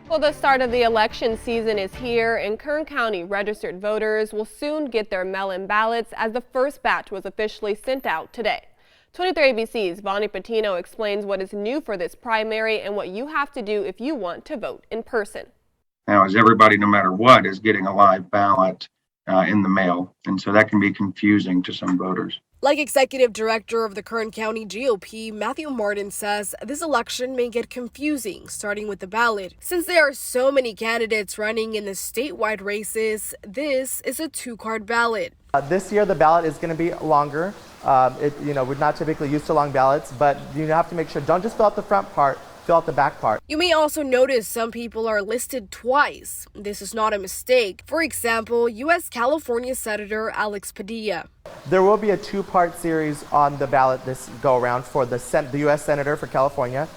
Well, the start of the election season is here, and Kern County registered voters will soon get their mail-in ballots as the first batch was officially sent out today. 23 ABC's Bonnie Patino explains what is new for this primary and what you have to do if you want to vote in person. Now, as everybody, no matter what, is getting a live ballot in the mail, and so that can be confusing to some voters. Like Executive Director of the Kern County GOP, Matthew Martin says this election may get confusing, starting with the ballot. Since there are so many candidates running in the statewide races, this is a two-card ballot. This year, the ballot is going to be longer. We're not typically used to long ballots, but you have to make sure, don't just fill out the front part, fill out the back part. You may also notice some people are listed twice. This is not a mistake. For example, U.S. California Senator Alex Padilla. There will be a two-part series on the ballot this go-around for the U.S. Senator for California.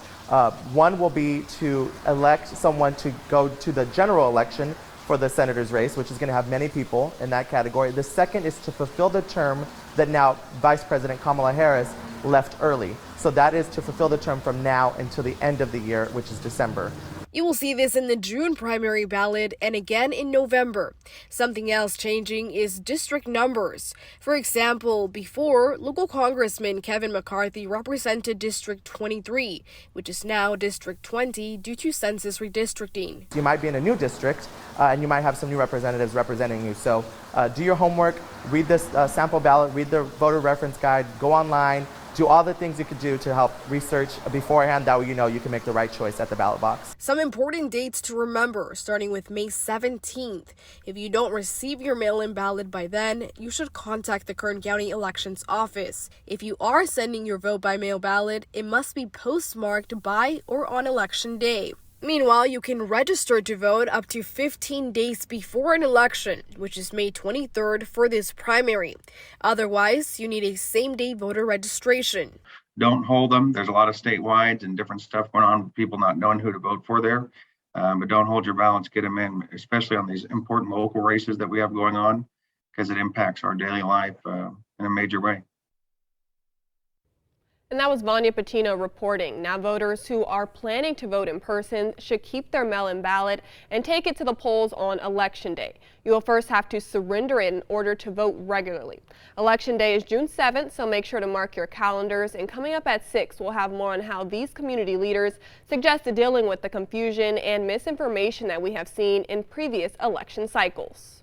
One will be to elect someone to go to the general election for the senator's race, which is going to have many people in that category. The second is to fulfill the term that now Vice President Kamala Harris left early. So that is to fulfill the term from now until the end of the year, which is December. You will see this in the June primary ballot and again in November. Something else changing is district numbers. For example, before, local Congressman Kevin McCarthy represented District 23, which is now District 20 due to census redistricting. You might be in a new district and you might have some new representatives representing you. So do your homework, read this sample ballot, read the voter reference guide, go online, do all the things you could do to help research beforehand. That way you know you can make the right choice at the ballot box. Some important dates to remember, starting with May 17th. If you don't receive your mail-in ballot by then, you should contact the Kern County Elections Office. If you are sending your vote by mail ballot, it must be postmarked by or on Election Day. Meanwhile, you can register to vote up to 15 days before an election, which is May 23rd for this primary. Otherwise, you need a same-day voter registration. Don't hold them. There's a lot of statewide and different stuff going on with people not knowing who to vote for there. But don't hold your ballots. Get them in, especially on these important local races that we have going on, because it impacts our daily life in a major way. And that was Vanya Patino reporting. Now voters who are planning to vote in person should keep their mail-in ballot and take it to the polls on Election Day. You will first have to surrender it in order to vote regularly. Election Day is June 7th, so make sure to mark your calendars. And coming up at 6, we'll have more on how these community leaders suggest dealing with the confusion and misinformation that we have seen in previous election cycles.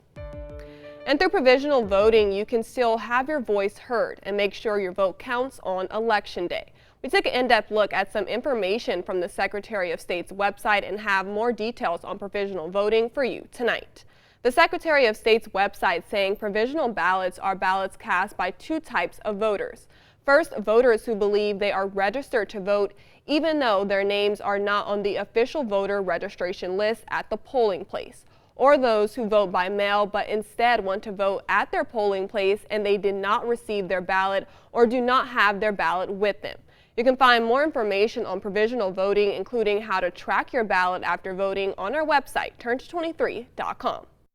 And through provisional voting, you can still have your voice heard and make sure your vote counts on Election Day. We took an in-depth look at some information from the Secretary of State's website and have more details on provisional voting for you tonight. The Secretary of State's website saying provisional ballots are ballots cast by two types of voters. First, voters who believe they are registered to vote even though their names are not on the official voter registration list at the polling place. Or those who vote by mail but instead want to vote at their polling place and they did not receive their ballot or do not have their ballot with them. You can find more information on provisional voting, including how to track your ballot after voting, on our website, turn23.com.